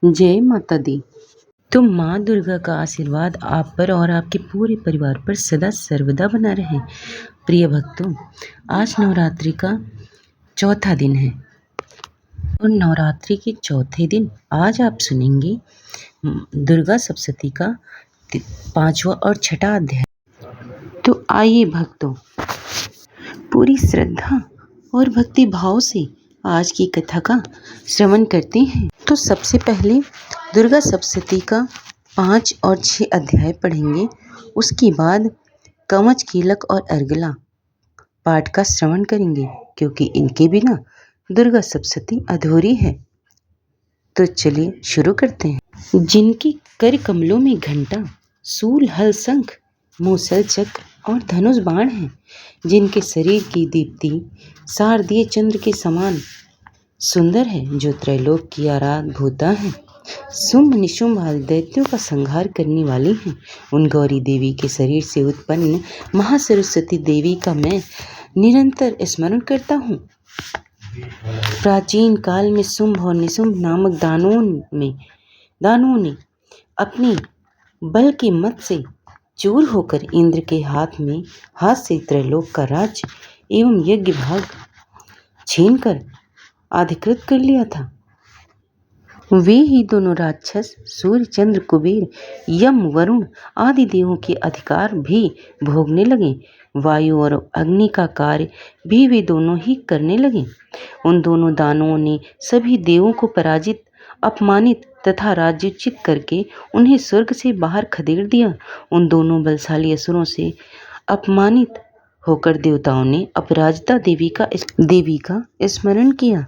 जय माता दी। तो माँ दुर्गा का आशीर्वाद आप पर और आपके पूरे परिवार पर सदा सर्वदा बना रहे। प्रिय भक्तों, आज नवरात्रि का चौथा दिन है और नवरात्रि के चौथे दिन आज आप सुनेंगे दुर्गा सप्तशती का 5वां और छठा अध्याय। तो आइए भक्तों, पूरी श्रद्धा और भक्ति भाव से आज की कथा का श्रवण करते हैं। तो सबसे पहले दुर्गा सप्तशती का 5 और 6 अध्याय पढ़ेंगे। उसके बाद कवच, कीलक और अर्गला पाठ का श्रवण करेंगे, क्योंकि इनके बिना दुर्गा सप्तशती अधूरी है। तो चलिए शुरू करते हैं। जिनके कर कमलों में घंटा, सूल, हल, शंख, मूसल, चक्र और धनुष बाण है, जिनके शरीर की दीप्ति शारदीय चंद्र के समान सुंदर है, जो त्रैलोक की आराधभूता है, शुंभ निशुंभ आदि दैत्यों का संहार करने वाली हैं, उन गौरी देवी के शरीर से उत्पन्न महासरस्वती देवी का मैं निरंतर स्मरण करता हूँ। प्राचीन काल में शुंभ और निशुंभ नामक दानवों ने अपने बल के मत से चूर होकर इंद्र के हाथ से त्रैलोक का राज्य एवं यज्ञ भाग छीनकर अधिकृत कर लिया था। वे ही दोनों राक्षस सूर्य, चंद्र, कुबेर, यम, वरुण आदि देवों के अधिकार भी भोगने लगे। वायु और अग्नि का कार्य भी वे दोनों ही करने लगे। उन दोनों दानवों ने सभी देवों को पराजित, अपमानित तथा राज्योचित करके उन्हें स्वर्ग से बाहर खदेड़ दिया। उन दोनों बलशाली असुरों से अपमानित होकर देवताओं ने अपराजिता देवी का स्मरण किया।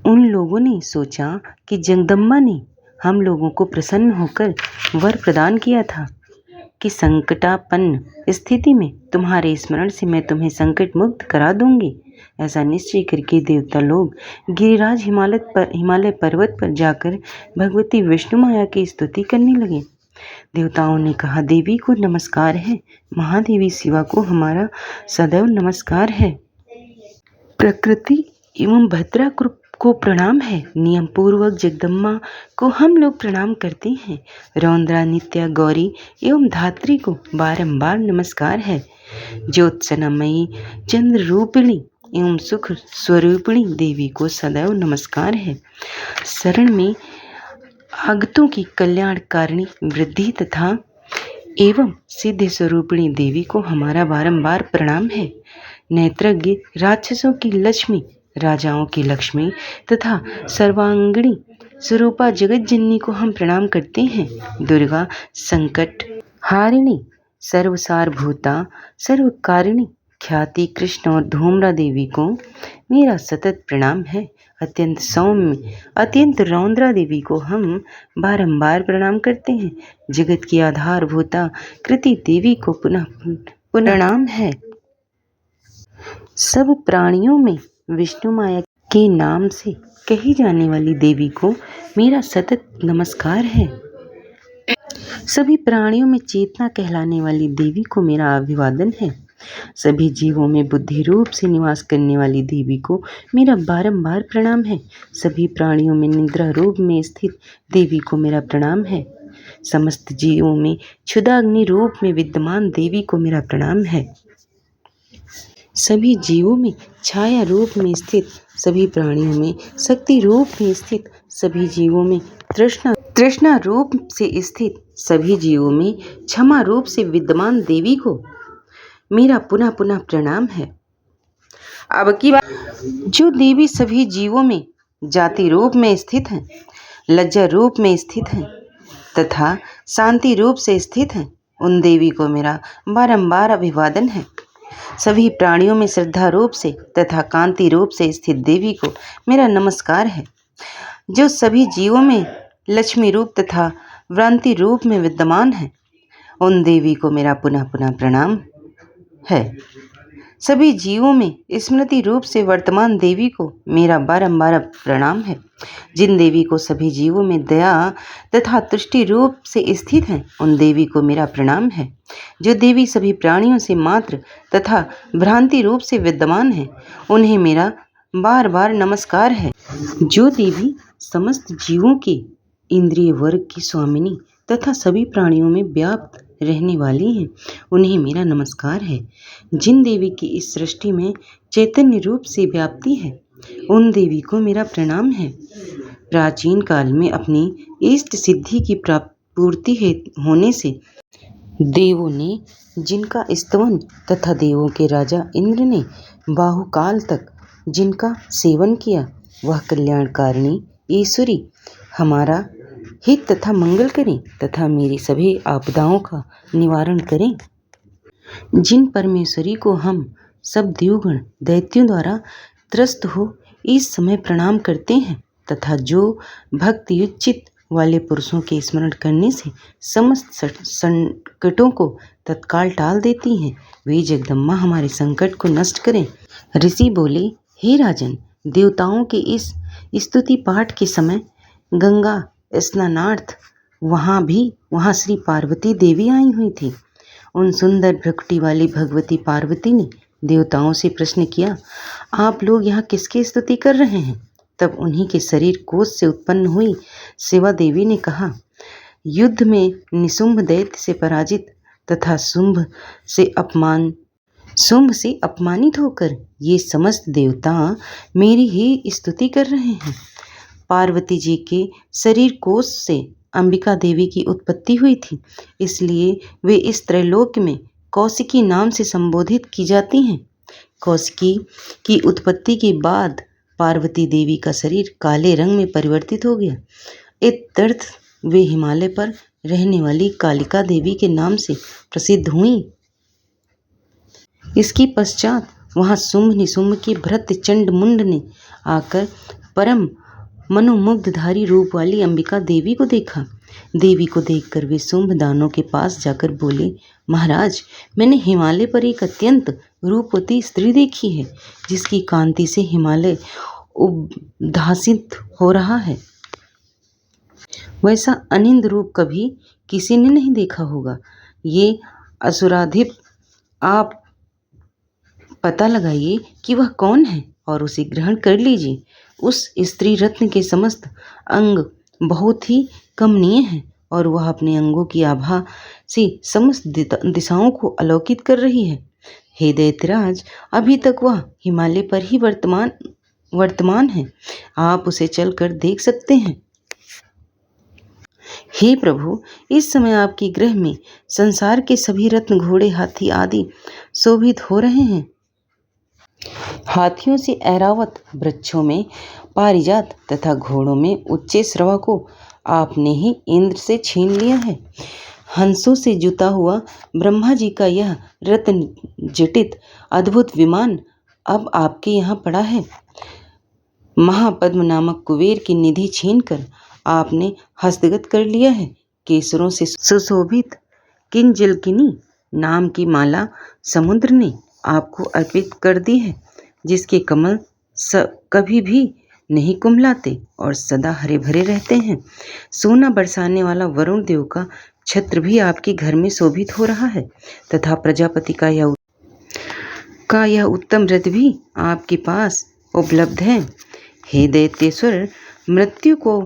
उन लोगों ने सोचा कि जगदम्बा ने हम लोगों को प्रसन्न होकर वर प्रदान किया था कि संकटापन्न स्थिति में तुम्हारे स्मरण से मैं तुम्हें संकट मुक्त करा दूंगी। ऐसा निश्चय करके देवता लोग गिरिराज हिमालय पर्वत पर जाकर भगवती विष्णु माया की स्तुति करने लगे। देवताओं ने कहा, देवी को नमस्कार है, महादेवी शिवा को हमारा सदैव नमस्कार है, प्रकृति एवं भद्रा को प्रणाम है, नियम पूर्वक जगदम्बा को हम लोग प्रणाम करते हैं, रौद्रा, नित्या, गौरी एवं धात्री को बारंबार नमस्कार है, ज्योत्सनामयी, चंद्र रूपिणी एवं सुख स्वरूपिणी देवी को सदैव नमस्कार है, शरण में आगतों की कल्याणकारिणी वृद्धि तथा एवं सिद्ध स्वरूपिणी देवी को हमारा बारंबार प्रणाम है, नेत्रज्ञ, राक्षसों की लक्ष्मी, राजाओं की लक्ष्मी तथा सर्वांगिणी स्वरूपा जगत जननी को हम प्रणाम करते हैं। दुर्गा संकट हारिणी, सर्वसारभूता, सर्वकारिणी, ख्याति, कृष्ण और धूम्रा देवी को मेरा सतत प्रणाम है। अत्यंत सौम्य, अत्यंत रौद्रा देवी को हम बारंबार प्रणाम करते हैं। जगत की आधारभूता कृति देवी को पुनः प्रणाम है। सब प्राणियों में विष्णु माया के नाम से कही जाने वाली देवी को मेरा सतत नमस्कार है। सभी प्राणियों में चेतना कहलाने वाली देवी को मेरा अभिवादन है। सभी जीवों में बुद्धि रूप से निवास करने वाली देवी को मेरा बारंबार प्रणाम है। सभी प्राणियों में निद्रा रूप में स्थित देवी को मेरा प्रणाम है। समस्त जीवों में क्षुधाग्नि रूप में विद्यमान देवी को मेरा प्रणाम है। सभी जीवों में छाया रूप में स्थित, सभी प्राणियों में शक्ति रूप में स्थित, सभी जीवों में तृष्णा रूप से स्थित, सभी जीवों में क्षमा रूप से विद्यमान देवी को मेरा पुनः पुनः प्रणाम है। अब की बात, जो देवी सभी जीवों में जाति रूप में स्थित हैं, लज्जा रूप में स्थित हैं तथा शांति रूप से स्थित हैं, उन देवी को मेरा बारंबार अभिवादन है। सभी प्राणियों में श्रद्धा रूप से तथा कांति रूप से स्थित देवी को मेरा नमस्कार है। जो सभी जीवों में लक्ष्मी रूप तथा व्रांति रूप में विद्यमान है, उन देवी को मेरा पुनः पुनः प्रणाम है। सभी जीवों में स्मृति रूप से वर्तमान देवी को मेरा बारंबार प्रणाम है। जिन देवी को सभी जीवों में दया तथा तुष्टि रूप से स्थित हैं, उन देवी को मेरा प्रणाम है। जो देवी सभी प्राणियों से मात्र तथा भ्रांति रूप से विद्यमान है, उन्हें मेरा बार बार नमस्कार है। जो देवी समस्त जीवों के इंद्रिय वर्ग की स्वामिनी तथा सभी प्राणियों में व्याप्त रहने वाली हैं, उन्हें मेरा नमस्कार है। जिन देवी की इस सृष्टि में चैतन्य रूप से व्याप्ति है, उन देवी को मेरा प्रणाम है। प्राचीन काल में अपनी इष्ट सिद्धि की पूर्ति होने से देवों ने जिनका स्तवन तथा देवों के राजा इंद्र ने बाहुकाल तक जिनका सेवन किया, वह कल्याणकारिणी ईश्वरी हमारा हित तथा मंगल करें तथा मेरी सभी आपदाओं का निवारण करें। जिन परमेश्वरी को हम सब देवगण दैत्यों द्वारा त्रस्त हो इस समय प्रणाम करते हैं तथा जो भक्तियुचित वाले पुरुषों के स्मरण करने से समस्त संकटों को तत्काल टाल देती हैं, वे जगदम्बा हमारे संकट को नष्ट करें। ऋषि बोले, हे राजन, देवताओं के इस स्तुति पाठ के समय गंगा स्नानार्थ वहाँ श्री पार्वती देवी आई हुई थी। उन सुंदर भ्रकुटी वाली भगवती पार्वती ने देवताओं से प्रश्न किया, आप लोग यहाँ किसकी स्तुति कर रहे हैं? तब उन्हीं के शरीर कोश से उत्पन्न हुई शिवा देवी ने कहा, युद्ध में निशुंभ दैत्य से पराजित तथा शुंभ से अपमानित होकर ये समस्त देवता मेरी ही स्तुति कर रहे हैं। पार्वती जी के शरीर कोश से अंबिका देवी की उत्पत्ति हुई थी, इसलिए वे इस त्रैलोक में कौशिकी नाम से संबोधित की जाती हैं। कौशिकी की उत्पत्ति के बाद पार्वती देवी का शरीर काले रंग में परिवर्तित हो गया। इत्यर्थ वे हिमालय पर रहने वाली कालिका देवी के नाम से प्रसिद्ध हुईं। इसके पश्चात वहाँ शुंभ निशुंभ के भृत्य चंड मुंड ने आकर परम मनोमुग्धधारी रूप वाली अंबिका देवी को देखा। देवी को देखकर वे शुंभ दानों के पास जाकर बोले, महाराज, मैंने हिमालय पर एक अत्यंत रूपवती स्त्री देखी है, जिसकी कांति से हिमालय उद्भासित हो रहा है। वैसा अनिंद रूप कभी किसी ने नहीं देखा होगा। ये असुराधिप, आप पता लगाइए कि वह कौन है और उसे ग्रहण कर लीजिए। उस स्त्री रत्न के समस्त अंग बहुत ही कमनीय हैं और वह अपने अंगों की आभा से समस्त दिशाओं को अलौकित कर रही है। हे दैत्यराज, अभी तक वह हिमालय पर ही वर्तमान है, आप उसे चलकर देख सकते हैं। हे प्रभु, इस समय आपके गृह में संसार के सभी रत्न, घोड़े, हाथी आदि शोभित हो रहे हैं। हाथियों से ऐरावत, वृक्षों में पारिजात तथा घोड़ों में उच्चे श्रवा को आपने ही इंद्र से छीन लिया है। हंसों से जुता हुआ ब्रह्मा जी का यह रत्न जटित अद्भुत विमान अब आपके यहाँ पड़ा है। महापद्म नामक कुबेर की निधि छीनकर आपने हस्तगत कर लिया है। केसरों से सुशोभित किंजलकिनी नाम की माला समुद्र ने आपको अर्पित कर दी है, जिसके कमल कभी भी नहीं कुम्हलाते और सदा हरे भरे रहते हैं। सोना बरसाने वाला वरुण देव का छत्र भी आपके घर में शोभित हो रहा है तथा प्रजापति का यह उत्तम रथ भी आपके पास उपलब्ध है। हे दैत्येश्वर, मृत्यु को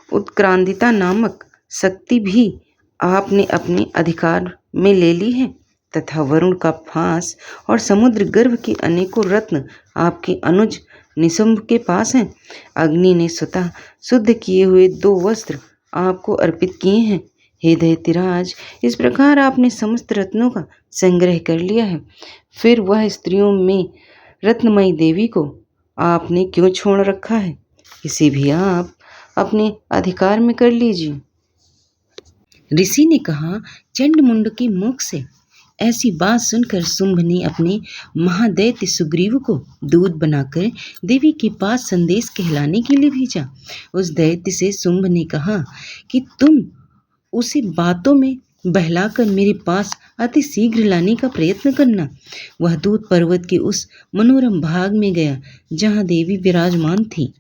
उत्क्रांतिता नामक शक्ति भी आपने अपने अधिकार में ले ली है तथा वरुण का फांस और समुद्र गर्भ के अनेकों रत्न आपके अनुज निशुंभ के पास हैं। अग्नि ने स्वतः शुद्ध किए हुए 2 वस्त्र आपको अर्पित किए हैं। हे दैत्यराज, इस प्रकार आपने समस्त रत्नों का संग्रह कर लिया है, फिर वह स्त्रियों में रत्नमयी देवी को आपने क्यों छोड़ रखा है? इसे भी आप अपने अधिकार में कर लीजिए। ऋषि ने कहा, चंडमुंड के मुख से ऐसी बात सुनकर शुंभ ने अपने महादैत्य सुग्रीव को दूत बनाकर देवी के पास संदेश कहलाने के लिए भेजा। उस दैत्य से शुंभ ने कहा कि तुम उसे बातों में बहलाकर मेरे पास अति शीघ्र लाने का प्रयत्न करना। वह दूत पर्वत के उस मनोरम भाग में गया जहाँ देवी विराजमान थी।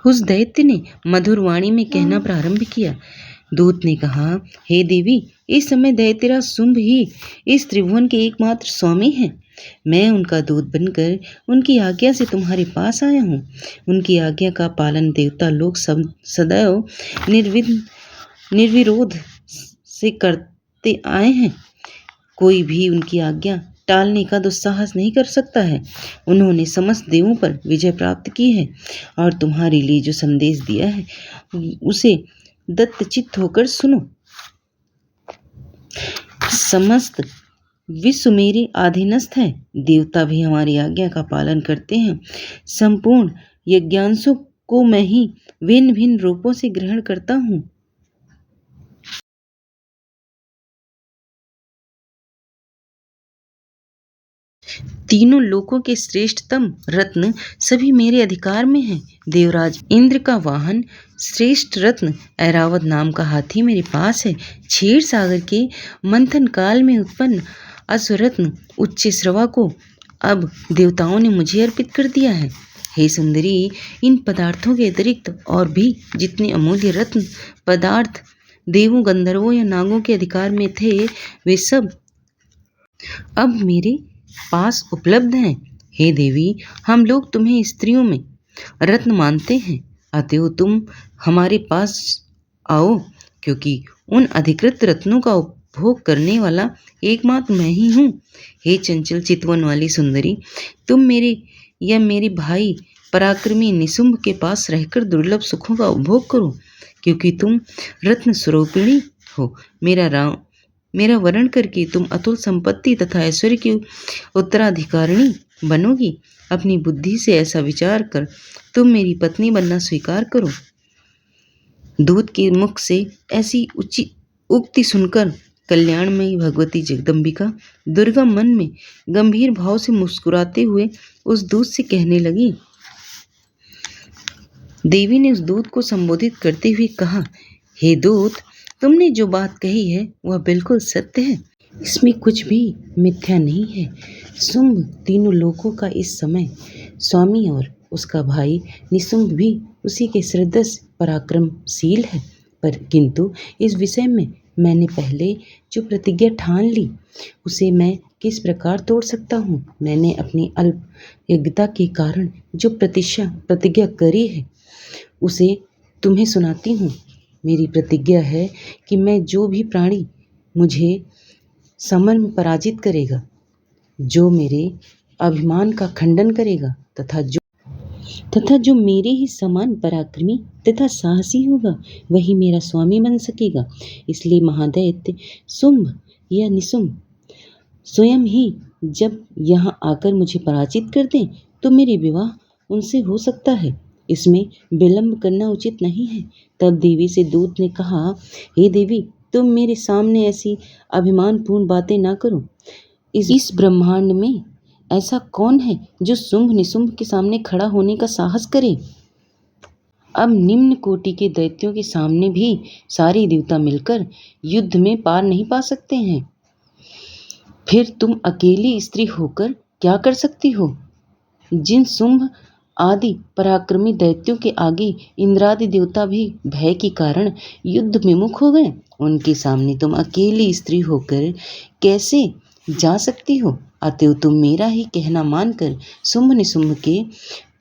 उस दैत्य ने मधुर वाणी में कहना प्रारंभ किया, दूत ने कहा, हे देवी, इस समय दैत्यराज शुंभ ही इस त्रिभुवन के एकमात्र स्वामी हैं। मैं उनका दूत बनकर उनकी आज्ञा से तुम्हारे पास आया हूँ। उनकी आज्ञा का पालन देवता लोग सदैव निर्विरोध से करते आए हैं। कोई भी उनकी आज्ञा टालने का दुस्साहस नहीं कर सकता है। उन्होंने समस्त देवों पर विजय प्राप्त की है और तुम्हारे लिए जो संदेश दिया है उसे दत्तचित्त होकर सुनो। समस्त विश्व मेरे अधीनस्थ है। देवता भी हमारी आज्ञा का पालन करते हैं। संपूर्ण यज्ञांशों को मैं ही भिन्न भिन्न रूपों से ग्रहण करता हूँ। तीनों लोकों के श्रेष्ठतम रत्न सभी मेरे अधिकार में हैं। देवराज इंद्र का वाहन श्रेष्ठ रत्न ऐरावत नाम का हाथी मेरे पास है। क्षीर सागर के मंथन काल में उत्पन्न अश्वरत्न उच्च श्रवा को अब देवताओं ने मुझे अर्पित कर दिया है। हे सुंदरी, इन पदार्थों के अतिरिक्त और भी जितने अमूल्य रत्न पदार्थ देवों, गंधर्वों या नागों के अधिकार में थे, वे सब अब मेरे पास उपलब्ध हैं। हे देवी, हम लोग तुम्हें स्त्रियों में रत्न मानते हैं, अतएव तुम हमारे पास आओ, क्योंकि उन अधिकृत रत्नों का उपभोग करने वाला एकमात्र मैं ही हूँ। हे चंचल चितवन वाली सुंदरी, तुम मेरे या मेरे भाई पराक्रमी निशुंभ के पास रहकर दुर्लभ सुखों का उपभोग करो, क्योंकि तुम रत्न स्वरूपिणी हो। मेरा वर्ण करके तुम अतुल संपत्ति तथा ऐश्वर्य की उत्तराधिकारिणी बनोगी। अपनी बुद्धि से ऐसा विचार कर तुम मेरी पत्नी बनना स्वीकार करो। दूत के मुख से ऐसी उक्ति सुनकर कल्याणमयी भगवती जगदम्बिका दुर्गा मन में गंभीर भाव से मुस्कुराते हुए उस दूत से कहने लगी। देवी ने उस दूत को संबोधित करते हुए कहा, हे दूत, तुमने जो बात कही है वह बिल्कुल सत्य है। इसमें कुछ भी मिथ्या नहीं है। शुंभ तीनों लोकों का इस समय स्वामी और उसका भाई निशुंभ भी उसी के सदृश पराक्रमशील है। पर किंतु इस विषय में मैंने पहले जो प्रतिज्ञा ठान ली उसे मैं किस प्रकार तोड़ सकता हूँ। मैंने अपनी अल्पज्ञता के कारण जो प्रतिज्ञा करी है उसे तुम्हें सुनाती हूँ। मेरी प्रतिज्ञा है कि मैं जो भी प्राणी मुझे समर में पराजित करेगा, जो मेरे अभिमान का खंडन करेगा तथा जो मेरे ही समान पराक्रमी तथा साहसी होगा, वही मेरा स्वामी बन सकेगा। इसलिए महादैत्य शुंभ या निशुंभ स्वयं ही जब यहाँ आकर मुझे पराजित कर दें तो मेरे विवाह उनसे हो सकता है। इसमें विलंब करना उचित नहीं है। तब देवी से दूत ने कहा, हे देवी, तुम मेरे सामने ऐसी अभिमानपूर्ण बातें ना करो। इस ब्रह्मांड में ऐसा कौन है जो शुंभ निशुंभ के सामने खड़ा होने का साहस करे। अब निम्न कोटि के दैत्यों के सामने भी सारे देवता मिलकर युद्ध में पार नहीं पा सकते हैं। फिर तुम अकेली स्त्री होकर क्या कर सकती हो। जिन शुंभ आदि पराक्रमी दैत्यों के आगे इंद्रादि देवता भी भय के कारण युद्ध विमुख हो गए, उनके सामने तुम अकेली स्त्री होकर कैसे जा सकती हो। अतएव तुम मेरा ही कहना मानकर शुंभ निशुंभ के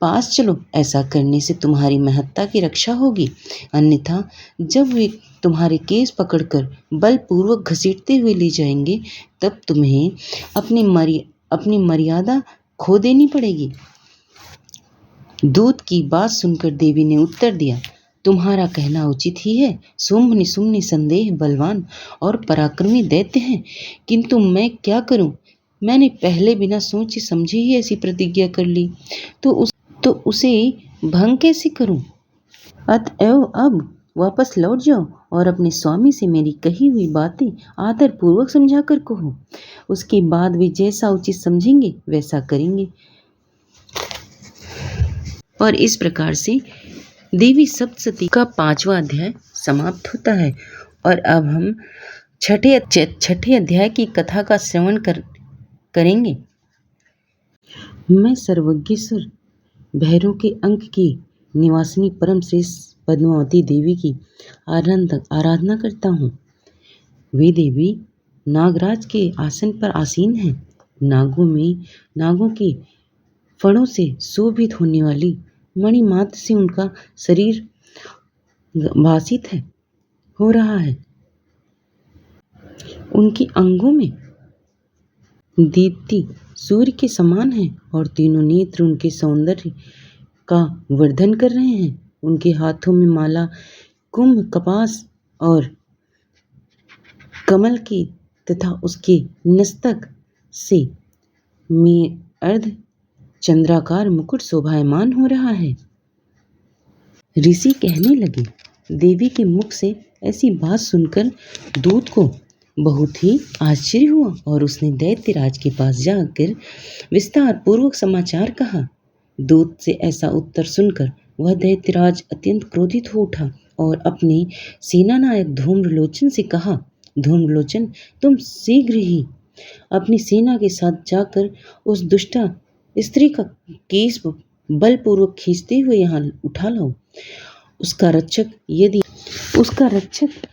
पास चलो। ऐसा करने से तुम्हारी महत्ता की रक्षा होगी। अन्यथा जब वे तुम्हारे केस पकड़कर बलपूर्वक घसीटते हुए ले जाएंगे तब तुम्हें अपनी मर्यादा खो देनी पड़ेगी। दूत की बात सुनकर देवी ने उत्तर दिया, तुम्हारा कहना उचित ही है। शुंभ निशुंभ निसंदेह बलवान और पराक्रमी दैत्य हैं, किंतु मैं क्या करूं। मैंने पहले बिना सोचे समझे ही ऐसी प्रतिज्ञा कर ली, तो उसे भंग कैसे करूं। अतएव अब वापस लौट जाओ और अपने स्वामी से मेरी कही हुई बातें आदर पूर्वक समझा कर कहो। उसके बाद वे जैसा उचित समझेंगे वैसा करेंगे। और इस प्रकार से देवी सप्तशती का 5वां अध्याय समाप्त होता है। और अब हम छठे अध्याय की कथा का श्रवण करेंगे। मैं सर्वज्ञेश्वर भैरव के अंक की निवासिनी परम श्रेष्ठ पद्मावती देवी की आराधना करता हूँ। वे देवी नागराज के आसन पर आसीन हैं। नागों के फणों से शोभित होने वाली मणि मात्र से उनका शरीर भासित हो रहा है। उनकी अंगों में दीप्ति सूर्य के समान है और तीनों नेत्र उनके सौंदर्य का वर्धन कर रहे हैं। उनके हाथों में माला कुंभ कपास और कमल की तथा उसके मस्तक से में अर्ध चंद्राकार मुकुट शोभायमान हो रहा है। ऋषि कहने लगे, देवी के मुख से ऐसी बात सुनकर दूत को बहुत ही आश्चर्य हुआ और उसने दैत्यराज के पास जाकर विस्तार पूर्वक समाचार कहा। दूत से ऐसा उत्तर सुनकर वह दैत्यराज अत्यंत क्रोधित हो उठा और अपने सेनानायक धूम्रलोचन से कहा, धूम्रलोचन, तुम शीघ्र ही अपनी सेना के साथ जाकर उस दुष्टा स्त्री का केस बलपूर्वक खींचते हुए यहाँ उठा लाओ। उसका रक्षक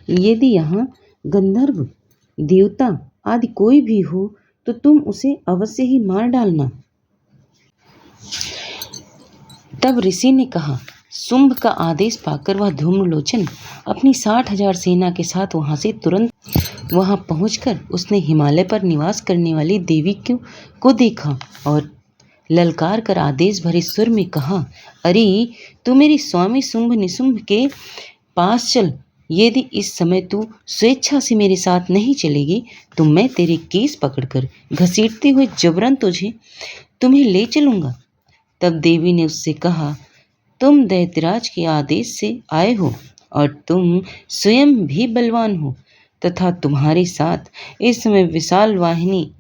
यदि यहाँ गंधर्व देवता आदि कोई भी हो तो तुम उसे अवश्य ही मार डालना। तब ऋषि ने कहा, शुंभ का आदेश पाकर वह धूम्रलोचन अपनी 60,000 सेना के साथ वहां से तुरंत वहां पहुंचकर उसने हिमालय पर निवास करने वाली देवी को देखा और ललकार कर आदेश भरे सुर में कहा, अरे तू मेरे स्वामी शुंभ निशुंभ के पास चल। यदि इस समय तू स्वेच्छा से मेरे साथ नहीं चलेगी तो मैं तेरे केस पकड़कर घसीटते हुए जबरन तुम्हें ले चलूंगा। तब देवी ने उससे कहा, तुम दैत्यराज के आदेश से आए हो और तुम स्वयं भी बलवान हो तथा तुम्हारे साथ इस समय विशाल वाहिनी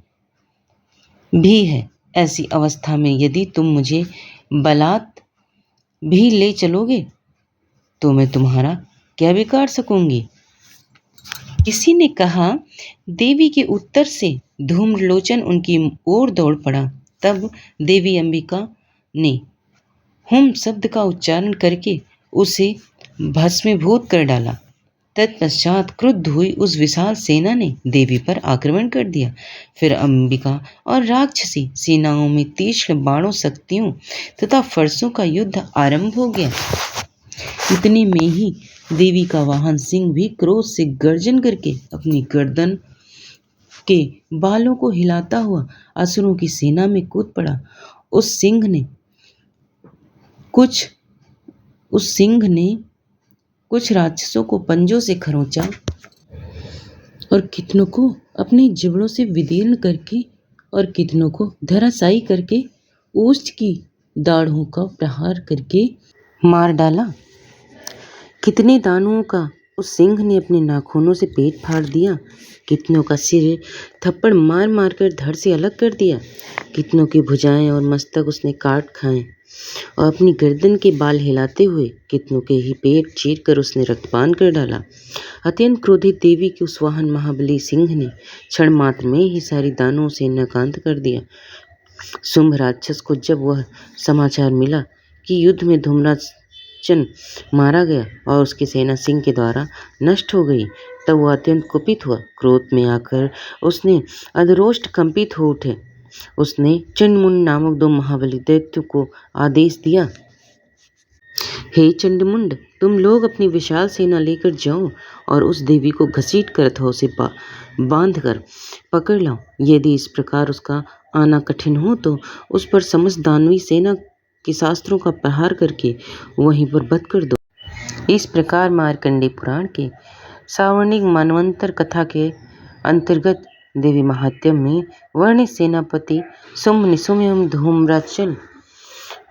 भी है। ऐसी अवस्था में यदि तुम मुझे बलात् भी ले चलोगे तो मैं तुम्हारा क्या बिगाड़ सकूंगी। किसी ने कहा, देवी के उत्तर से धूम्रलोचन उनकी ओर दौड़ पड़ा। तब देवी अंबिका ने हुम शब्द का उच्चारण करके उसे भस्मीभूत कर डाला। तत्पश्चात क्रुद्ध हुई उस विशाल सेना ने देवी पर आक्रमण कर दिया। फिर अंबिका और राक्षसी सेनाओं में तीक्ष्ण बाणों, शक्तियों तथा फरसों का युद्ध आरंभ हो गया। इतने में ही देवी का वाहन सिंह भी क्रोध से गर्जन करके अपनी गर्दन के बालों को हिलाता हुआ असुरों की सेना में कूद पड़ा। उस सिंह ने कुछ राक्षसों को पंजों से खरोंचा और कितनों को अपने जबड़ों से विदीर्ण करके और कितनों को धराशायी करके ओष्ठ की दाढ़ों का प्रहार करके मार डाला। कितने दानवों का उस सिंह ने अपने नाखूनों से पेट फाड़ दिया। कितनों का सिर थप्पड़ मार मार कर धड़ से अलग कर दिया। कितनों की भुजाएं और मस्तक उसने काट खाए और अपनी गर्दन के बाल हिलाते हुए कितनों के ही पेट चीर कर उसने रक्तपान कर डाला। अत्यंत क्रोधित देवी के उस वाहन महाबली सिंह ने क्षण मात्र में ही सारी दानवों से नकांत कर दिया। शुंभ राक्षस को जब वह समाचार मिला कि युद्ध में धूम्रलोचन मारा गया और उसकी सेना सिंह के द्वारा नष्ट हो गई, तब वह अत्यंत कुपित हुआ। क्रोध में आकर उसने अधरोष्ट कंपित हो उठे। उसने चंडमुंड नामक 2 महाबली दैत्यों को आदेश दिया, हे चंडमुंड, तुम लोग अपनी विशाल सेना लेकर जाओ और उस देवी को घसीट कर हथौड़ों से बांध कर पकड़ लाओ। यदि इस प्रकार उसका आना कठिन हो तो उस पर समस्त दानवी सेना के शास्त्रों का प्रहार करके वहीं पर वध कर दो। इस प्रकार मार्कंडेय पुराण के सावर्णिक मनवंतर कथा के अंतर्गत देवी महात्म्य में वर्णित सेनापति शुंभ निशुंभ एवं धूम्राचल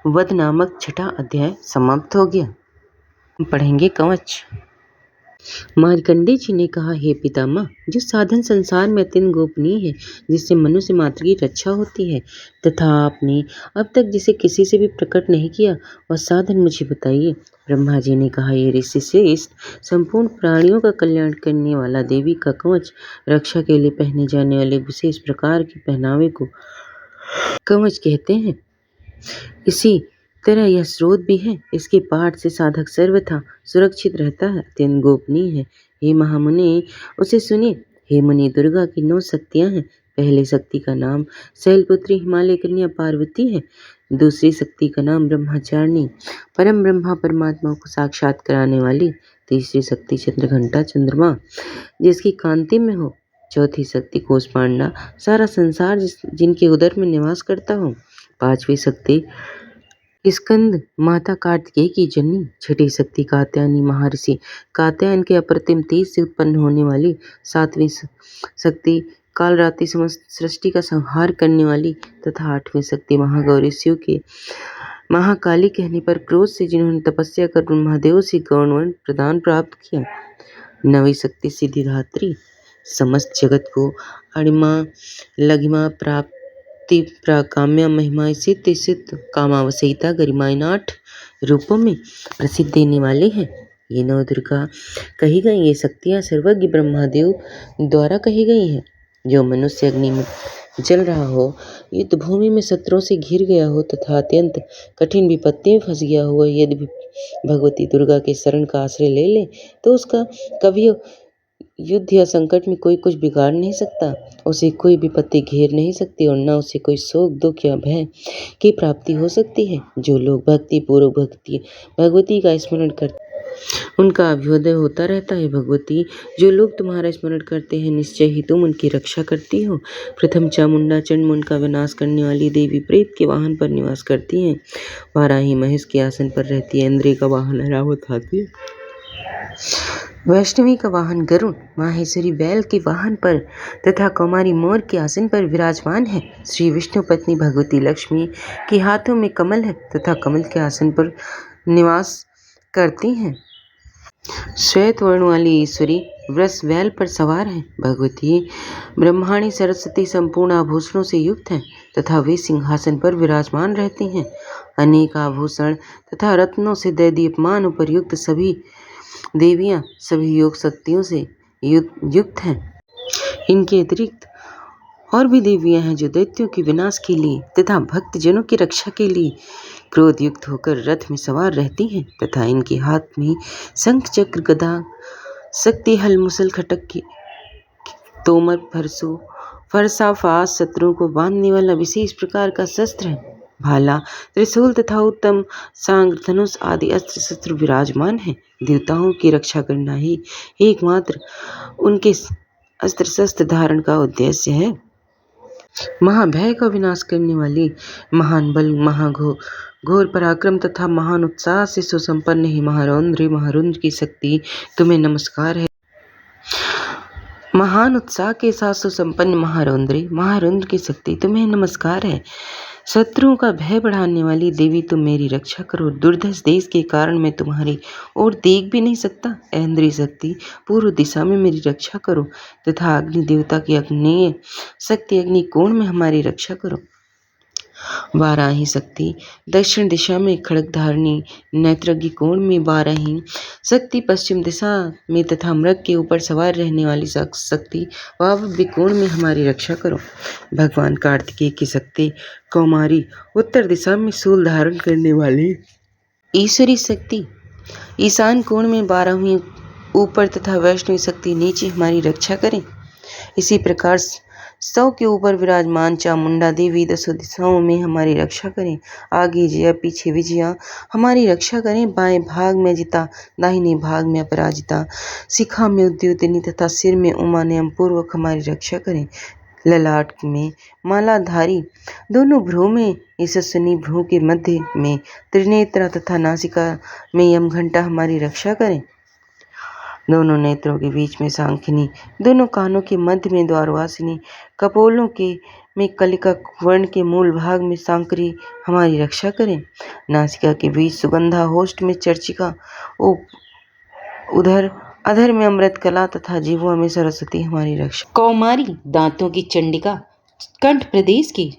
वध नामक 6वां अध्याय समाप्त हो गया। पढ़ेंगे कवच। मार्कंडेय जी ने कहा, हे पितामह, जो साधन संसार में अत्यंत गोपनीय है, जिससे मनुष्य मात्र की रक्षा होती है तथा आपने अब तक जिसे किसी से भी प्रकट नहीं किया, वह साधन मुझे बताइए। ब्रह्मा जी ने कहा, ये ऋषि श्रेष्ठ, संपूर्ण प्राणियों का कल्याण करने वाला देवी का कवच रक्षा के लिए पहने जाने वाले विशेष प्रकार के पहनावे को कवच कहते हैं। इसी तरह यह स्रोत भी है। इसके पाठ से साधक सर्वथा सुरक्षित रहता है, अत्यंत गोपनीय है। हे महामुनि, उसे सुनिए। हे मुनि, दुर्गा की 9 शक्तियां हैं। पहली शक्ति का नाम शैलपुत्री हिमालय कन्या पार्वती है। दूसरी शक्ति का नाम ब्रह्मचारिणी, परम ब्रह्मा परमात्मा को साक्षात कराने वाली। तीसरी शक्ति चंद्रघंटा चंद्रमा, जिसकी कांति में हो। चौथी शक्ति कोषपांडा, सारा संसार जिनके उदर में निवास करता हो। पांचवी शक्ति स्कंद, माता कार्तिकेय की जननी। छठी शक्ति कात्यायनी, महर्षि कात्यायन के अप्रतिम तेज से उत्पन्न होने वाली। सातवीं शक्ति कालरात्रि समस्त सृष्टि का संहार करने वाली तथा आठवीं शक्ति महागौरी, शिव के महाकाली कहने पर क्रोध से जिन्होंने तपस्या कर ब्रह्मदेव से गौण वर्ण प्रदान प्राप्त किया। नवी शक्ति सिद्धिदात्री, समस्त जगत को अणिमा लघिमा प्राप्ति काम्या महिमा सिद्ध सिद्ध कामावसहिता गरिमाइन 8 रूपों में प्रसिद्ध देने वाले हैं। ये 9 दुर्गा कही गई ये शक्तियां सर्वज्ञ ब्रह्मदेव द्वारा कही गई हैं। जो मनुष्य अग्नि में जल रहा हो, युद्ध भूमि में शत्रुओं से घिर गया हो तथा अत्यंत कठिन विपत्ति में फंस गया हो, यदि भगवती दुर्गा के शरण का आश्रय ले ले तो उसका कभी युद्ध या संकट में कोई कुछ बिगाड़ नहीं सकता, उसे कोई विपत्ति घेर नहीं सकती और न उसे कोई शोक दुख या भय की प्राप्ति हो सकती है। जो लोग भक्ति पूर्वक भगवती का स्मरण करते उनका अभ्युदय होता रहता है। भगवती, जो लोग तुम्हारा स्मरण करते हैं निश्चय ही तुम उनकी रक्षा करती हो। प्रथम चामुंडा चंडमुंड का विनाश करने वाली देवी प्रेत के वाहन पर निवास करती हैं। वाराही महेश के आसन पर रहती है। इंद्रिय का वाहन ऐरावत हाथी, वैष्णवी का वाहन गरुड़, माहेश्वरी बैल के वाहन पर तथा कुमारी मोर के आसन पर विराजमान है। श्री विष्णु पत्नी भगवती लक्ष्मी के हाथों में कमल है तथा कमल के आसन पर निवास करती हैं। श्वेत वर्ण वाली ईश्वरी वृष बैल पर सवार है। भगवती ब्रह्माणी सरस्वती संपूर्ण आभूषणों से युक्त है तथा वे सिंहासन पर विराजमान रहती हैं। अनेक आभूषण तथा रत्नों से दैदीप्यमान उपर्युक्त सभी देवियां सभी योग शक्तियों से युक्त हैं। इनके अतिरिक्त और भी देवियां हैं जो दैत्यों के विनाश के लिए तथा भक्तजनों की रक्षा के लिए क्रोध युक्त होकर रथ में सवार रहती हैं तथा इनके हाथ में शंख चक्र गदा शक्ति हल मुसल खटक की तोमर फरसू फरसा फास शत्रुओं को बांधने वाला विशेष प्रकार का शस्त्र है। भाला त्रिशूल तथा उत्तम सांग धनुष आदि अस्त्र शस्त्र विराजमान है। देवताओं की रक्षा करना ही एकमात्र उनके अस्त्र शस्त्र धारण का उद्देश्य है। महाभय का विनाश करने वाली महान बल घोर पराक्रम तथा महान उत्साह से सुसंपन्न ही महारुद्र की शक्ति तुम्हें नमस्कार है। महान उत्साह के साथ सुसंपन्न महारुद्र की शक्ति तुम्हें नमस्कार है। शत्रुओं का भय बढ़ाने वाली देवी, तुम मेरी रक्षा करो। दुर्धर्ष देश के कारण मैं तुम्हारी ओर देख भी नहीं सकता। ऐन्द्रिय शक्ति, पूर्व दिशा में मेरी रक्षा करो तथा अग्नि देवता की अग्नेय शक्ति अग्निकोण में हमारी रक्षा करो। वाराही शक्ति, दक्षिण दिशा में खड़ग धारणी नेत्रज्ञ कोण में वाराही शक्ति, पश्चिम दिशा में तथा मृग के ऊपर सवार रहने वाली शक्ति वायव्य कोण में हमारी रक्षा करो। भगवान कार्तिकेय की शक्ति कौमारी, उत्तर दिशा में शूल धारण करने वाली ईश्वरी शक्ति ईशान कोण में 12वीं ऊपर तथा वैष्णवी शक्ति नीचे हमारी रक्षा करें। इसी प्रकार 100 के ऊपर विराजमान चामुंडा देवी 10 दिशाओं में हमारी रक्षा करें। आगे जया, पीछे विजया हमारी रक्षा करें। बाएं भाग में जिता, दाहिने भाग में अपराजिता, शिखा में उद्योतनी तथा सिर में उमा नियम पूर्वक हमारी रक्षा करें। ललाट में मालाधारी, दोनों भ्रू में यशस्विनी, भ्रू के मध्य में त्रिनेत्रा तथा नासिका में यमघंटा हमारी रक्षा करें। दोनों नेत्रों के बीच में सांखिनी, दोनों कानों के मध्य में द्वारवासिनी, कपोलों के में कलिका, वर्ण के मूल भाग में सांकरी हमारी रक्षा करें। नासिका के बीच सुगंधा, होष्ठ में चर्चिका, उधर अधर में अमृत कला तथा जीवा में सरस्वती हमारी रक्षा। कौमारी, दांतों की चंडिका, कंठ प्रदेश की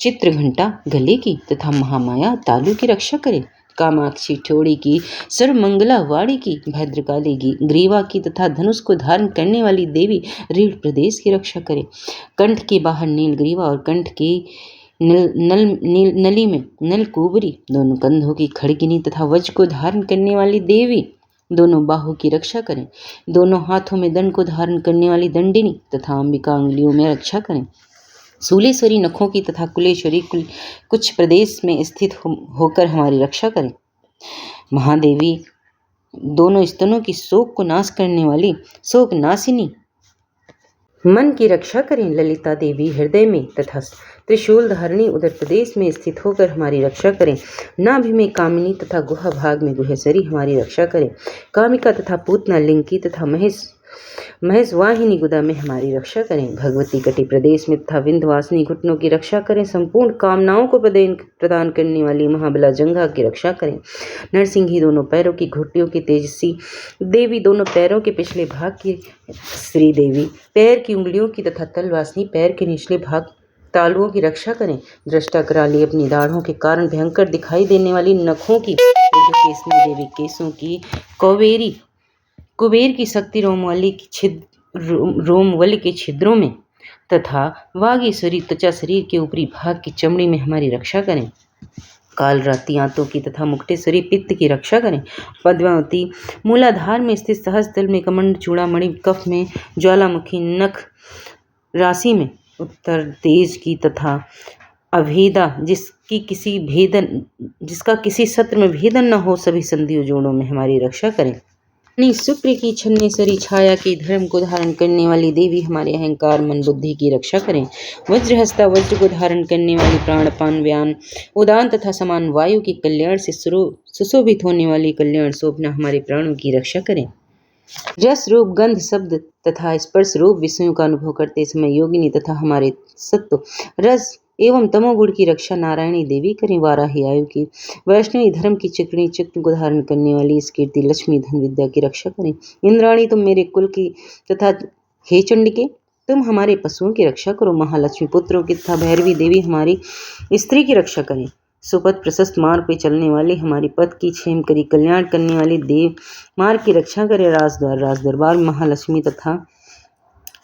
चित्रघंटा, गले की तथा महामाया तालु की रक्षा करें। कामाक्षी, ठोड़ी की, सर्वमंगला, वाणी की, भद्रकाली की, ग्रीवा की तथा धनुष को धारण करने वाली देवी रीढ़ प्रदेश की रक्षा करें। कंठ के बाहर नीलग्रीवा और कंठ के नली में नलकूबरी, दोनों कंधों की खड़गिनी तथा वज्र को धारण करने वाली देवी दोनों बाहों की रक्षा करें। दोनों हाथों में दंड को धारण करने वाली दंडिनी तथा अंबिका अंगुलियों में रक्षा करें। शूलेश्वरी नखों की तथा कुलेश्वरी कुछ प्रदेश में स्थित होकर हमारी रक्षा करें। महादेवी दोनों स्तनों की शोक को नाश करने वाली शोक नाशिनी मन की रक्षा करें। ललिता देवी हृदय में तथा त्रिशूल धारणी उदर प्रदेश में स्थित होकर हमारी रक्षा करें। नाभि में कामिनी तथा गुहा भाग में गुहेश्वरी हमारी रक्षा करें। कामिका तथा पूतना लिंकी तथा महेश वाहिनी गुदा में हमारी रक्षा करें। भगवती कटी प्रदेश में तथा विंध्यवासिनी घुटनों की रक्षा करें। संपूर्ण कामनाओं को प्रदान करने वाली महाबला जंघा की रक्षा करें। नरसिंही दोनों पैरों की घुटियों की तेजस्वी देवी, दोनों पैरों के पिछले भाग की श्री देवी, पैर की उंगलियों की तथा तलवासिनी पैर के निचले भाग तालुओं की रक्षा करें। दृष्टा कराली अपनी दाढ़ों के कारण भयंकर दिखाई देने वाली नखों की केसनी देवी, केसों की कुबेर की शक्ति रोमवली के छिद्रों में तथा वागीश्वरी त्वचा शरीर के ऊपरी भाग की चमड़ी में हमारी रक्षा करें। काल रात्रि आंतों की तथा मुक्टेश्वरी पित्त की रक्षा करें। पद्मावती मूलाधार में स्थित सहस्त्र में कमंड चूड़ामणि, कफ में ज्वालामुखी, नख राशि में उत्तर तेज की तथा अभेदा जिसका किसी सत्र में भेदन न हो, सभी संधियों जोड़ों में हमारी रक्षा करें। शुक्र की छन्नेसरी छाया की धर्म को धारण करने वाली देवी हमारे अहंकार मन बुद्धि की रक्षा करें। वज्रहस्ता वज्र को धारण करने वाली प्राणपान व्यान उदान तथा समान वायु की कल्याण से सुशोभित होने वाली कल्याण शोभना हमारे प्राणों की रक्षा करें। रस रूप गंध शब्द तथा स्पर्श रूप विषयों का अनुभव करते समय योगिनी तथा हमारे सत्व रस एवं तमोगुण की रक्षा नारायणी देवी करें। वाराही आयु की वैष्णवी धर्म की चिकनी चक्र को धारण करने वाली इस कीर्ति लक्ष्मी धन विद्या की रक्षा करें। इंद्राणी तुम मेरे कुल की तथा हे चंडिके तुम हमारे पशुओं की रक्षा करो। महालक्ष्मी पुत्रों की तथा भैरवी देवी हमारी स्त्री की रक्षा करें। सुपथ प्रशस्त मार्ग पे चलने वाली हमारी पथ की क्षेम करी कल्याण करने वाली देव मार्ग की रक्षा करे। राज दरबार महालक्ष्मी तथा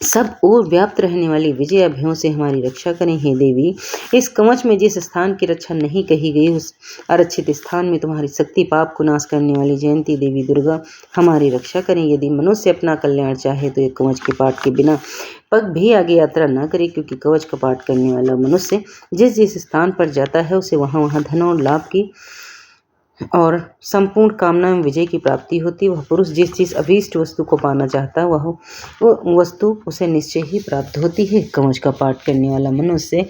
सब ओर व्याप्त रहने वाली विजय अभयों से हमारी रक्षा करें। हे देवी इस कवच में जिस स्थान की रक्षा नहीं कही गई उस आरक्षित स्थान में तुम्हारी शक्ति पाप को नाश करने वाली जयंती देवी दुर्गा हमारी रक्षा करें। यदि मनुष्य अपना कल्याण चाहे तो एक कवच के पाठ के बिना पग भी आगे यात्रा न करे, क्योंकि कवच का पाठ करने वाला मनुष्य जिस स्थान पर जाता है उसे वहाँ धन और लाभ की और संपूर्ण कामना में विजय की प्राप्ति होती। वह पुरुष जिस अभीष्ट वस्तु को पाना चाहता है वह वस्तु उसे निश्चय ही प्राप्त होती है। कवच का पाठ करने वाला मनुष्य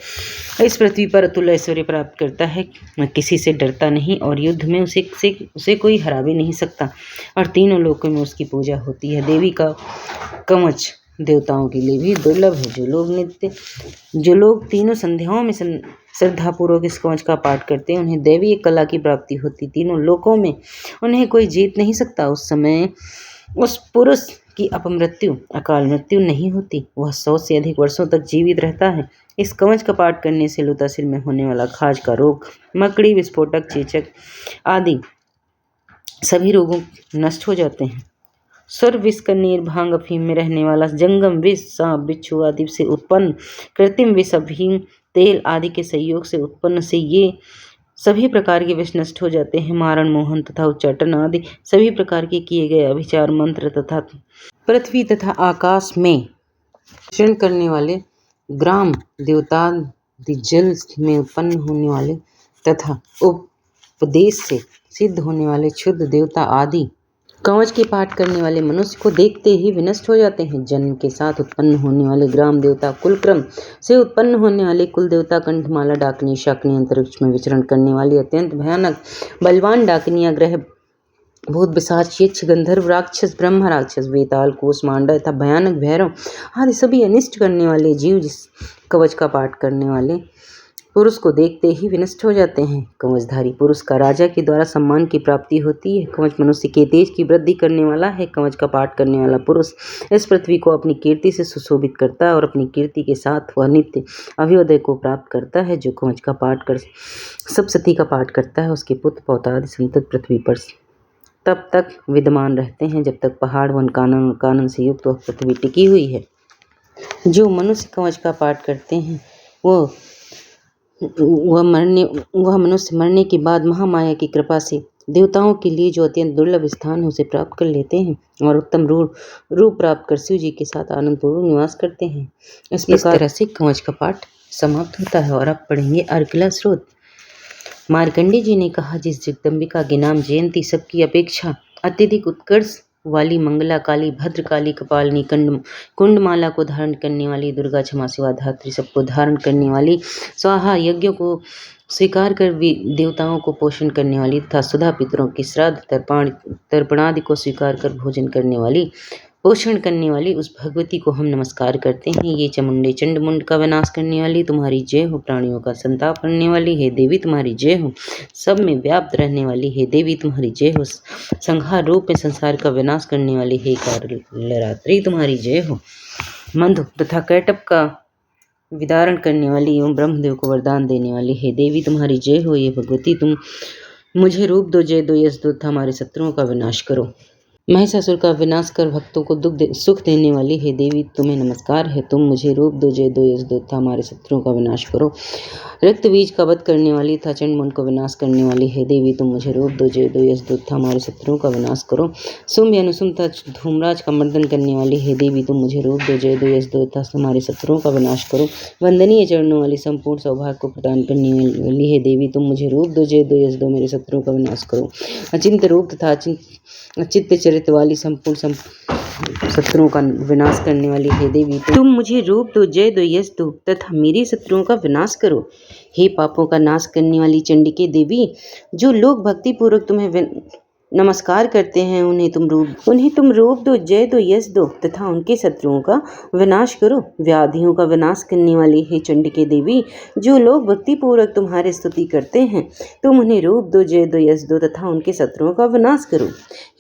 इस पृथ्वी पर अतुल्य ऐश्वर्य प्राप्त करता है, किसी से डरता नहीं और युद्ध में उसे कोई हरा भी नहीं सकता और तीनों लोकों में उसकी पूजा होती है। देवी का कवच देवताओं के लिए भी दुर्लभ है। जो लोग तीनों संध्याओं में श्रद्धापूर्वक इस कवच का पाठ करते हैं उन्हें दैवीय कला की प्राप्ति होती। तीनों लोकों में उन्हें कोई जीत नहीं सकता। उस समय उस पुरुष की अपमृत्यु अकाल मृत्यु नहीं होती, वह 100 से अधिक वर्षों तक जीवित रहता है। इस कवच का पाठ करने से लुतासिर में होने वाला खाज का रोग, मकड़ी, विस्फोटक, चेचक आदि सभी रोगों नष्ट हो जाते हैं। सुर विष, कनीर, भांग, अफीम में रहने वाला जंगम विष, सांप, बिच्छू आदि से उत्पन्न कृत्रिम विष, अफीम, तेल आदि के संयोग से उत्पन्न से ये सभी प्रकार के विष नष्ट हो जाते हैं। मारण, मोहन तथा उच्चाटन आदि सभी प्रकार के किए गए अभिचार मंत्र तथा पृथ्वी तथा आकाश में क्षण करने वाले ग्राम देवता जल में उत्पन्न होने वाले तथा उपदेश से सिद्ध होने वाले क्षुद्र देवता आदि कवच के पाठ करने वाले मनुष्य को देखते ही विनष्ट हो जाते हैं। जन्म के साथ उत्पन्न होने वाले ग्राम देवता, कुलक्रम से उत्पन्न होने वाले कुल देवता, कंठमाला, डाकनी, शाकनी, अंतरिक्ष में विचरण करने वाली अत्यंत भयानक बलवान डाकनियां, ग्रह भूत, पिशाच, यक्ष, गंधर्व, राक्षस, ब्रह्म राक्षस, वेताल, कूष्मांडा तथा भयानक भैरव आदि सभी अनिष्ट करने वाले जीव जिस कवच का पाठ करने वाले पुरुष को देखते ही विनष्ट हो जाते हैं। कवचधारी पुरुष का राजा के द्वारा सम्मान की प्राप्ति होती है। कवच मनुष्य के तेज की वृद्धि करने वाला है। कवच का पाठ करने वाला पुरुष इस पृथ्वी को अपनी कीर्ति से सुशोभित करता है और अपनी कीर्ति के साथ वह नित्य अभ्युदय को प्राप्त करता है। जो कवच का पाठ कर सप्तशती का पाठ करता है उसके पुत्र पौत्र आदि संतत पृथ्वी पर तब तक विद्यमान रहते हैं जब तक पहाड़ वन कानन से युक्त वह पृथ्वी टिकी हुई है। जो मनुष्य कवच का पाठ करते हैं वो वह मनुष्य मरने के बाद महामाया की कृपा से देवताओं के लिए जो अत्यंत दुर्लभ स्थान है उसे प्राप्त कर लेते हैं और उत्तम रूप प्राप्त कर शिव जी के साथ आनंदपूर्वक निवास करते हैं। इस तरह से कवच का पाठ समाप्त होता है। और अब पढ़ेंगे अर्गला स्रोत। मार्कंडे जी ने कहा, जिस जगदम्बिका के नाम जयंती सबकी अपेक्षा अत्यधिक उत्कर्ष वाली मंगला काली, भद्रकाली, कपालिनी, कुंडमाला को धारण करने वाली, दुर्गा, क्षमा शिवा धात्री, सबको धारण करने वाली, स्वाहा यज्ञों को स्वीकार कर देवताओं को पोषण करने वाली तथा सुधा पितरों की श्राद्ध तर्पणादि को स्वीकार कर भोजन करने वाली, पोषण करने वाली उस भगवती को हम नमस्कार करते हैं। ये चामुंडे चंडमुंड का विनाश करने वाली तुम्हारी जय हो। प्राणियों का संताप करने वाली हे देवी तुम्हारी जय हो। सब में व्याप्त रहने वाली हे देवी तुम्हारी जय हो। संहार रूप में संसार का विनाश करने वाली हे कालरात्रि तुम्हारी जय हो। मंधु तथा कैटप का विदारण करने वाली एवं ब्रह्मदेव को वरदान देने वाली हे देवी तुम्हारी जय हो। ये भगवती तुम मुझे रूप दो, जय दो, यश दो तथा हमारे शत्रुओं का विनाश करो। महिषासुर का विनाश कर भक्तों को सुख देने वाली हे देवी तुम्हें नमस्कार है। तुम मुझे रूप दो, जय दो, यश दो तथा हमारे शत्रुओं का विनाश करो। रक्त बीज का वध करने वाली तथा चंडमुंड को विनाश करने वाली हे देवी तुम मुझे रूप दो, जय दो, यश दो तथा हमारे शत्रुओं का विनाश करो। सुम्भ अनुसुम तथा धूमराज का मर्दन करने वाली हे देवी तुम मुझे रूप दो, जय दो, यश दो तथा हमारे शत्रुओं का विनाश करो। वंदनीय चरणों वाली संपूर्ण सौभाग्य को प्रदान करने वाली हे देवी तुम मुझे रूप दो, जय दो, यश दो, मेरे शत्रुओं का विनाश करो। अचिंत रूप तथा अचित्त चरित्र वाली संपूर्ण शत्रुओं का विनाश करने वाली हे देवी तुम मुझे रूप दो, जय दो, यश दो तथा मेरे शत्रुओं का विनाश करो। हे पापों का नाश करने वाली चंडिके देवी, जो लोग भक्ति पूर्वक तुम्हें नमस्कार करते हैं उन्हें तुम रूप दो, जय दो, यश दो तथा उनके शत्रुओं का विनाश करो। व्याधियों का विनाश करने वाली हे चंडिके देवी, जो लोग भक्ति पूर्वक तुम्हारी स्तुति करते हैं तुम उन्हें रूप दो, जय दो, यश दो तथा उनके शत्रुओं का विनाश करो।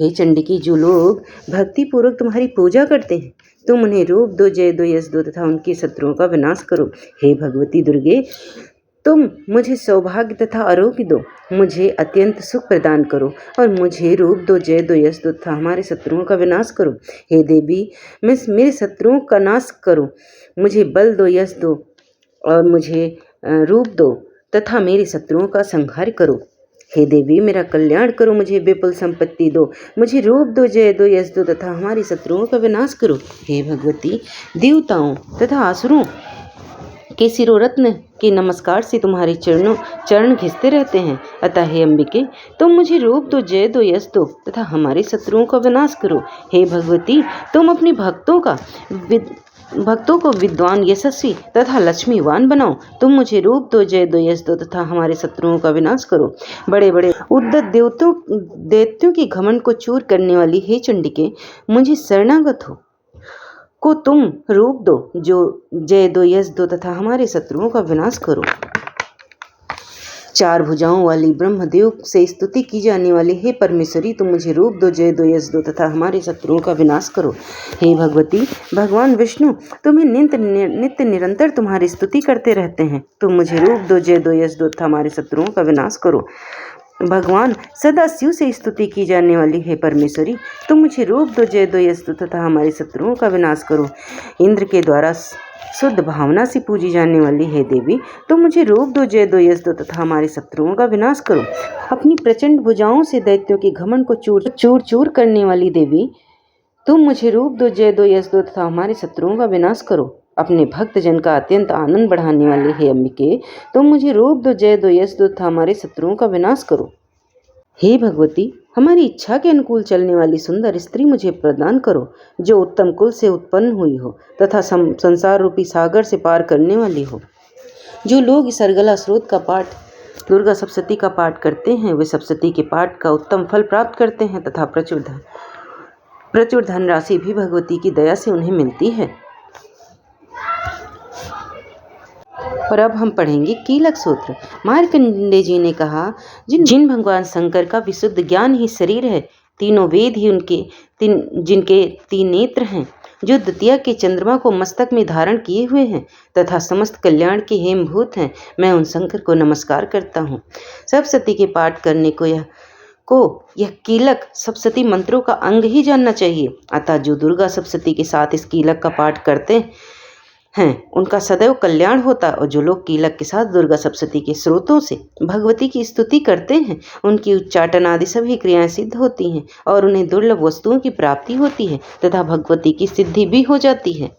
हे चंडिके, जो लोग भक्ति पूर्वक तुम्हारी पूजा करते हैं तुम उन्हें रूप दो, जय दो, यश दो तथा उनके शत्रुओं का विनाश करो। हे भगवती दुर्गे, तुम मुझे सौभाग्य तथा आरोग्य दो, मुझे अत्यंत सुख प्रदान करो और मुझे रूप दो, जय दो, यश दो तथा हमारे शत्रुओं का विनाश करो। हे देवी, मेरे शत्रुओं का नाश करो, मुझे बल दो, यश दो और मुझे रूप दो तथा मेरे शत्रुओं का संहार करो। हे देवी, मेरा कल्याण करो, मुझे विपुल संपत्ति दो, मुझे रूप दो, जय दो, यश दो तथा हमारे शत्रुओं का विनाश करो। हे भगवती, देवताओं तथा असुरों के शिरोरत्न के नमस्कार से तुम्हारे चरण घिसते रहते हैं। अतः हे अंबिके, तुम मुझे रूप दो, जय दो, यश दो तथा हमारे शत्रुओं का विनाश करो। हे भगवती, तुम अपने भक्तों को विद्वान, यशस्वी तथा लक्ष्मीवान बनाओ। तुम मुझे रूप दो, जय दो, यश दो तथा हमारे शत्रुओं का विनाश करो। बड़े बड़े उद्दत दैत्यों के घमंड को चूर करने वाली हे चंडिके, मुझे शरणागत को तुम रूप दो, जो जय दो, यश दो तथा हमारे शत्रुओं का विनाश करो। चार भुजाओं वाली ब्रह्मदेव से स्तुति की जाने वाली हे परमेश्वरी, तुम मुझे रूप दो, जय दो, यश दो तथा हमारे शत्रुओं का विनाश करो। हे भगवती, भगवान विष्णु तुम्हें नित्य निरंतर तुम्हारी स्तुति करते रहते हैं। तुम मुझे रूप दो, जय दो, यश दो तथा हमारे शत्रुओं का विनाश करो। भगवान सदा शिव से स्तुति की जाने वाली है परमेश्वरी, तुम मुझे रूप दो, जय दो, यश दो तथा हमारे शत्रुओं का विनाश करो। इंद्र के द्वारा शुद्ध भावना से पूजी जाने वाली है देवी, तुम मुझे रूप दो, जय दो, यश दो तथा हमारे शत्रुओं का विनाश करो। अपनी प्रचंड भुजाओं से दैत्यों के घमंड को चूर करने वाली देवी, तुम मुझे रूप दो, जय दो, यश दो तथा हमारे शत्रुओं का विनाश करो। अपने भक्त जन का अत्यंत आनंद बढ़ाने वाली हे अंबिके, तुम मुझे रूप दो, जय दो, यश दो तथा हमारे शत्रुओं का विनाश करो। हे भगवती, हमारी इच्छा के अनुकूल चलने वाली सुंदर स्त्री मुझे प्रदान करो, जो उत्तम कुल से उत्पन्न हुई हो तथा संसार रूपी सागर से पार करने वाली हो। जो लोग इस अर्गला स्रोत का पाठ, दुर्गा सप्तशती का पाठ करते हैं, वे सप्तशती के पाठ का उत्तम फल प्राप्त करते हैं तथा प्रचुर धनराशि भी भगवती की दया से उन्हें मिलती है। और अब हम पढ़ेंगे कीलक सूत्र। मार्कंडेय जी ने कहा, जिन भगवान शंकर का विशुद्ध ज्ञान ही शरीर है, तीनों वेद ही जिनके 3 नेत्र हैं, जो द्वितीया के चंद्रमा को मस्तक में धारण किए हुए हैं तथा समस्त कल्याण के हेमभूत हैं, मैं उन शंकर को नमस्कार करता हूँ। सप्तशती के पाठ करने को यह कीलक सप्तशती मंत्रों का अंग ही जानना चाहिए। अतः जो दुर्गा सप्तशती के साथ इस कीलक का पाठ करते हैं उनका सदैव कल्याण होता है। और जो लोग कीलक के साथ दुर्गा सप्तशती के स्रोतों से भगवती की स्तुति करते हैं उनकी उच्चाटन आदि सभी क्रियाएं सिद्ध होती हैं और उन्हें दुर्लभ वस्तुओं की प्राप्ति होती है तथा भगवती की सिद्धि भी हो जाती है।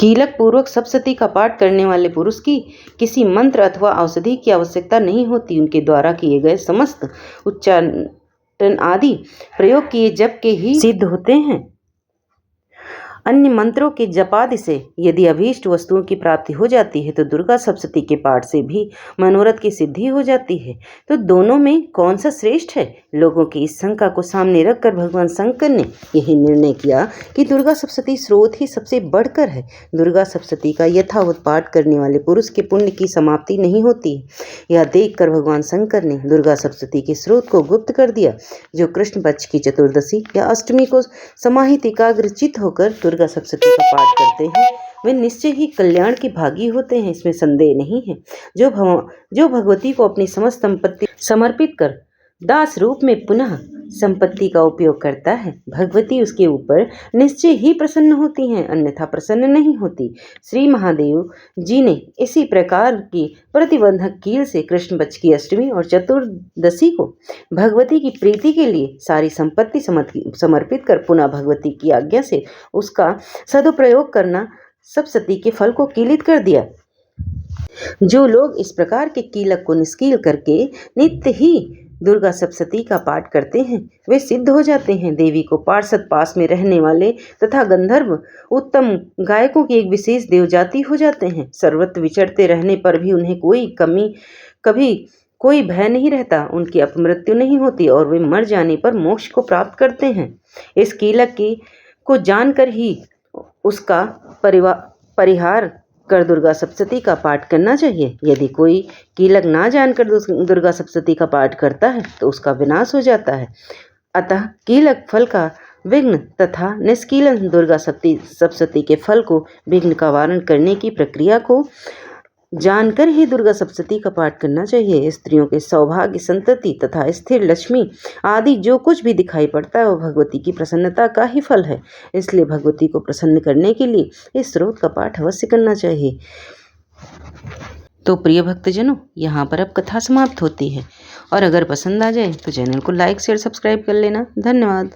कीलक पूर्वक सप्तशती का पाठ करने वाले पुरुष की किसी मंत्र अथवा औषधि की आवश्यकता नहीं होती। उनके द्वारा किए गए समस्त उच्चाटन आदि प्रयोग किए जप के ही सिद्ध होते हैं। अन्य मंत्रों के जपादि से यदि अभीष्ट वस्तुओं की प्राप्ति हो जाती है तो दुर्गा सप्तशती के पाठ से भी मनोरथ की सिद्धि हो जाती है। तो दोनों में कौन सा श्रेष्ठ है? लोगों की इस शंका को सामने रखकर भगवान शंकर ने यही निर्णय किया कि दुर्गा सप्तशती स्रोत ही सबसे बढ़कर है। दुर्गा सप्तशती का यथावत पाठ करने वाले पुरुष के पुण्य की समाप्ति नहीं होती। यह देखकर भगवान शंकर ने दुर्गा सप्तशती के स्रोत को गुप्त कर दिया। जो कृष्ण पक्ष की चतुर्दशी या अष्टमी को समाहित एकाग्रचित होकर दुर्गा सप्तशती का पाठ करते हैं वे निश्चय ही कल्याण के भागी होते हैं, इसमें संदेह नहीं है। जो भगवती को अपनी समस्त संपत्ति समर्पित कर दास रूप में पुनः संपत्ति का उपयोग करता है भगवती उसके ऊपर निश्चय ही प्रसन्न होती हैं, अन्यथा प्रसन्न नहीं होती। श्री महादेव जी ने इसी प्रकार की प्रतिबंधक कील से कृष्ण पक्ष की अष्टमी और चतुर्दशी को भगवती की प्रीति के लिए सारी संपत्ति समर्पित कर पुनः भगवती की आज्ञा से उसका सदुपयोग करना सप्तशती के फल को कीलित कर दिया। जो लोग इस प्रकार के कीलक को निष्कील करके नित्य ही दुर्गा सप्तशती का पाठ करते हैं वे सिद्ध हो जाते हैं। देवी को पार्षद पास में रहने वाले तथा गंधर्व उत्तम गायकों की एक विशेष देवजाति हो जाते हैं। सर्वत्र विचरते रहने पर भी उन्हें कभी कोई भय नहीं रहता, उनकी अपमृत्यु नहीं होती और वे मर जाने पर मोक्ष को प्राप्त करते हैं। इस कीलक को जानकर ही उसका परिहार कर दुर्गा सप्तशती का पाठ करना चाहिए। यदि कोई कीलक ना जानकर दुर्गा सप्तशती का पाठ करता है तो उसका विनाश हो जाता है। अतः कीलक फल का विघ्न तथा निष्कीलन दुर्गा सप्तशती के फल को विघ्न का वारण करने की प्रक्रिया को जानकर ही दुर्गा सप्तशती का पाठ करना चाहिए। स्त्रियों के सौभाग्य, संतति तथा स्थिर लक्ष्मी आदि जो कुछ भी दिखाई पड़ता है वह भगवती की प्रसन्नता का ही फल है। इसलिए भगवती को प्रसन्न करने के लिए इस स्रोत का पाठ अवश्य करना चाहिए। तो प्रिय भक्तजनों, यहाँ पर अब कथा समाप्त होती है और अगर पसंद आ जाए तो चैनल को लाइक शेयर सब्सक्राइब कर लेना। धन्यवाद।